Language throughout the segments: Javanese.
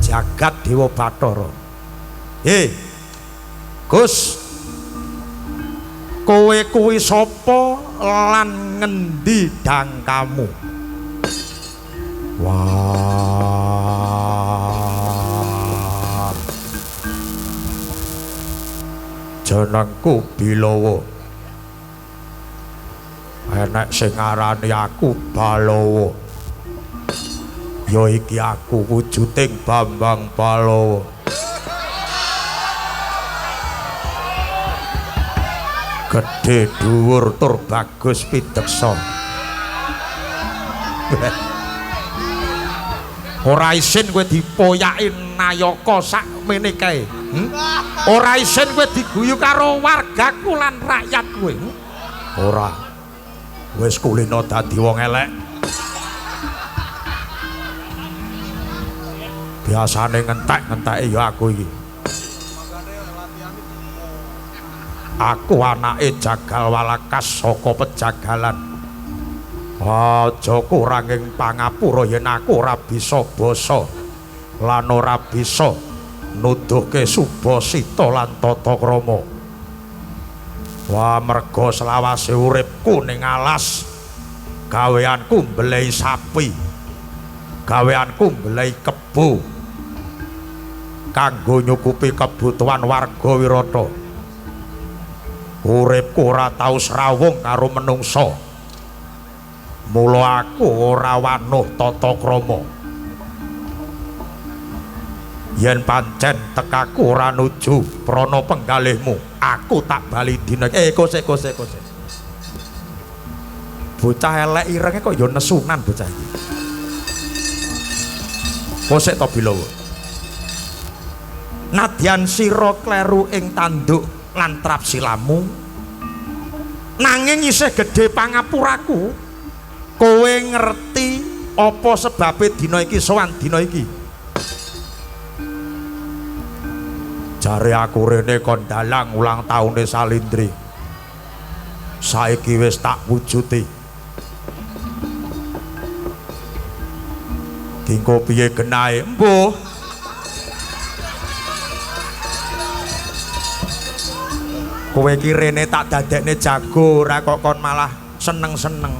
jagat Dewa Bathara. Gus, kowe kuwi sapa lan ngendi dangkamu? Wah, jenengku Bilawa. Enek sing ngarani aku Balawa. Ya iki aku wujuding Bambang Balawa. Gedhe dhuwur tur bagus pideksa. Ora isin kowe dipoyaki nayaka sakmene kae. Ora isin kowe diguyu karo wargaku lan rakyat kowe. Ora. Wis kulino dadi wong elek. Biasane ngentek-ngenteke ya aku iki. Aku anake Jagal Walakas saka Pejagalan. Aja kurang ing pangapura yen aku ora bisa basa lan ora bisa nuduhke Subasita lan Tatakrama. Wah, merga selawase uripku ning alas, gaweanku mbelei sapi, gaweanku mbelei kebo kanggo nyukupi kebutuhan warga Wirata. Uripku ora tau srawung karo menungsa. Mula aku ora wanuh Tatakrama. Yen pancen tekaku ora nuju prana penggalihmu, aku tak bali dina. Kose. Bocah elek irenge kok ya nesunan bocah iki. Kose to Bilawa. Nadyan sira kleru ing tanduk lan trap silamu, nanging isih gedhe pangapuraku. Kowe ngerti apa sebabe dina iki sowan dina iki? Jare aku rene kon dalang ulang taune Salindri. Saiki wis tak wujuti. Dingko piye genahe? Mbuh. Kowe iki rene tak dadekne jago, ora kok kon malah seneng-seneng.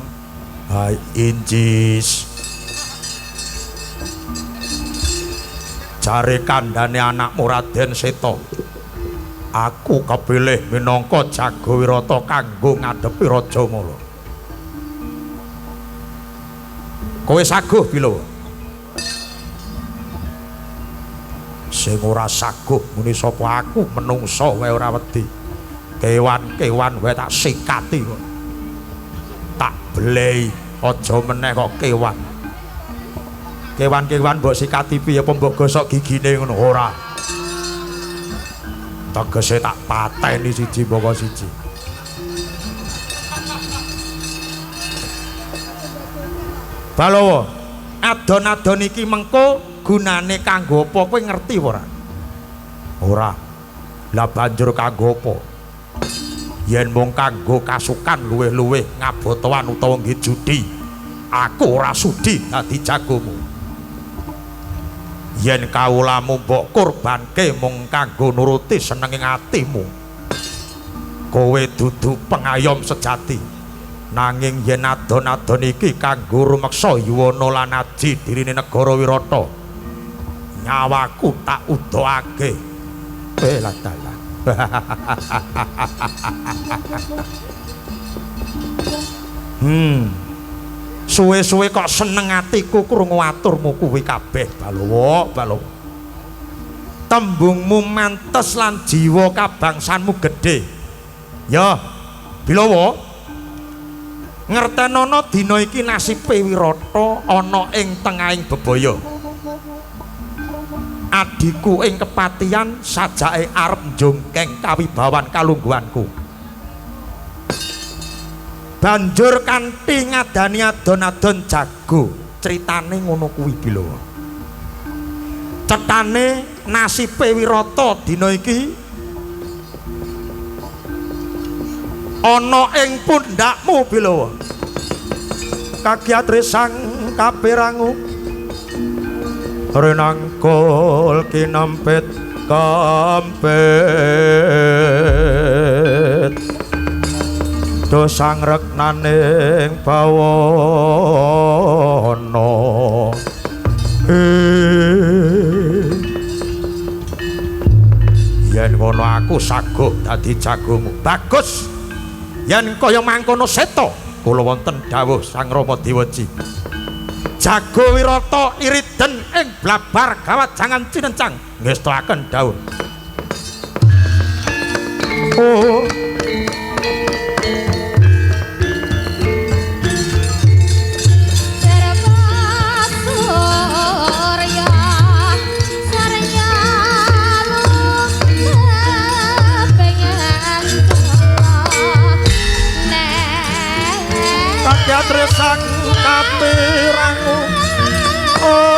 Hai Incis. Jare kandhane anakmu Raden Seta. Aku kepilih minangka jago Wirata kanggo ngadepi Raja Mala. Kowe saguh Bilawa? Sing ora saguh muni sapa aku menungsa wae ora wedi. Kewan-kewan wae tak sikati kok. Tak blei aja meneh kok kewan. Kewan-kewan mbok sikati piye apa mbok gosok gigine ngono ora. Tegese tak pateni siji mboko siji. Balawa, adon-adon iki mengko gunane kanggo apa kowe ngerti ora? Ora. Lah banjur kanggo apa? Yen mung kanggo kasukan luwih-luwih ngabotoan utawa nggih judi, aku ora sudi dadi jagomu. Yen kawulamu mbok korbanke mung kanggo nuruti senenging atimu, kowe dudu pengayom sejati. Nanging yen adon-adon iki kanggo rumeksa yuwana lan aji dirine negara Wirata, nyawaku tak udohake. Belatala. Suwe-suwe kok seneng atiku krungu aturmu kuwi kabeh Balawa. Tembungmu mantes lan jiwa kabangsanmu gedhe. Ya, Bilawa, ngertenono dina iki nasibe Wirata ana ing tengahing bebaya. Adiku ing kepatian sajake arep njongkeng kawibawan kalungguhanku. Banjur kanthi ngadani adon-adon jago, critane ngono kuwi Bilawa. Cetane nasibe Wirata dina iki ana ing pundhakmu Bilawa. Kagiat resang kaperangu Renangkul kinempit kampet dosang reknaning bawana yen ngono aku saguh dadi jagomu. Bagus yen kaya mangkono seta kula wonten dawuh Sang Rama Dewaji Jago Wirata iriden ing blabar gawajangan Cinencang ngestakaken dawuh. Oh tresang kapirangu oh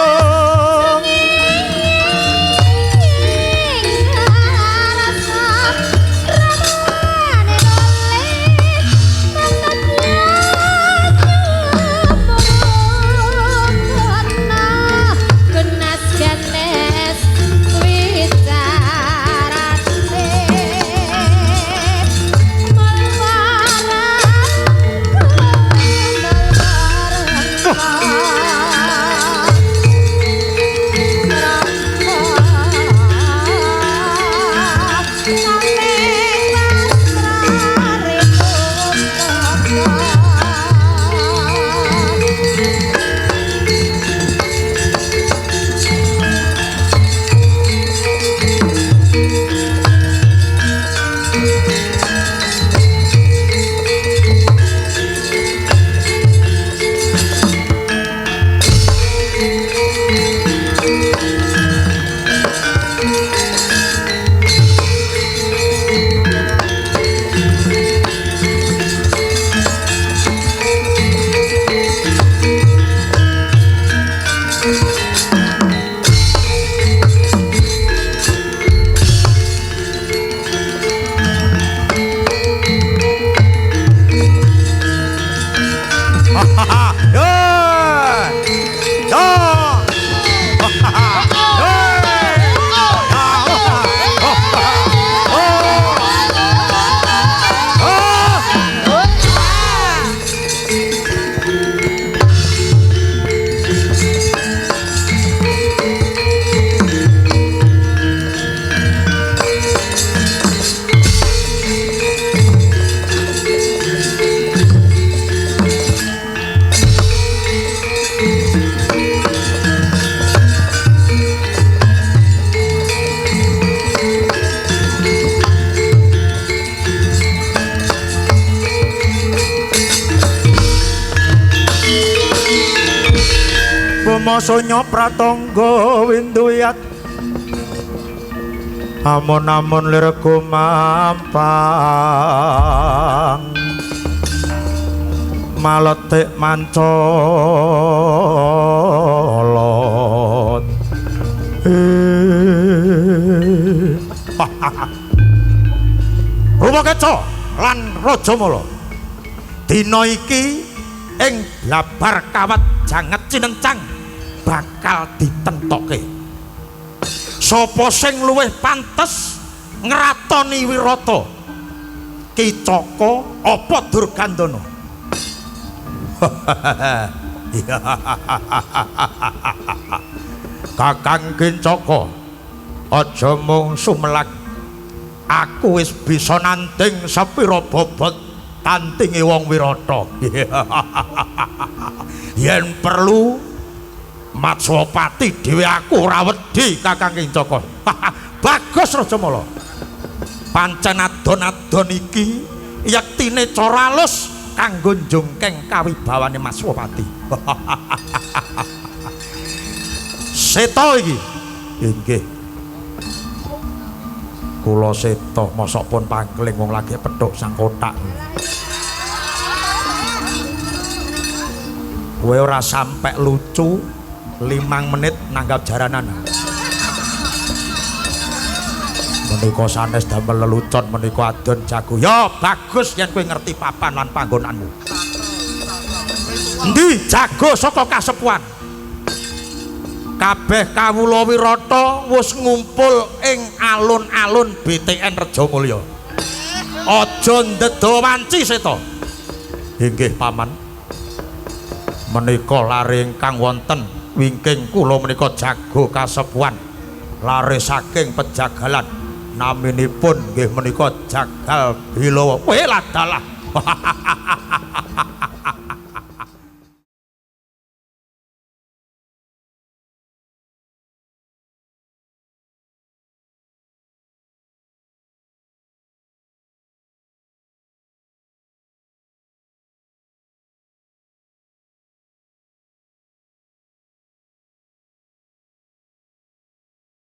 Sonya pratangga winduyat amun-amun lir gumampang maletik mancolot Rumakeca lan Rajamala dina iki ing blabar kawat janget Cinencang bakal ditentoke sapa sing luwih pantes ngratoni Wirata Ki Caka apa Durgandana. Kakang Kincaka aja mung sumelang aku wis bisa nanding sepira bobot tantinge wong Wirata. Yen perlu Matswapati dhewe aku ora wedi Kakang Kincaka. Bagus Rajamala. Pancen adon-adon iki yektine cara alus kanggo njungkeng kawibawane Matswapati. Seta iki. Nggih. Kula seta mosok pun pangling wong lagi pedhok sang kotak. Kowe ora sampe lucu 5 menit nanggap jaranan. Menika sanes damel lelucon menika adon jago. Ya bagus yen kowe ngerti papan lan panggonanmu. Endi jago saka kasepuan? kabeh kawula wirata wis ngumpul ing alun-alun BTN Rejomulya. Aja ndedha wanci seta. Inggih paman. Menika lare ingkang wonten wingking kula menika jago kasepuhan. Lare saking pejagalan naminipun nggih menika Jagal Bilawa. Weh ladalah.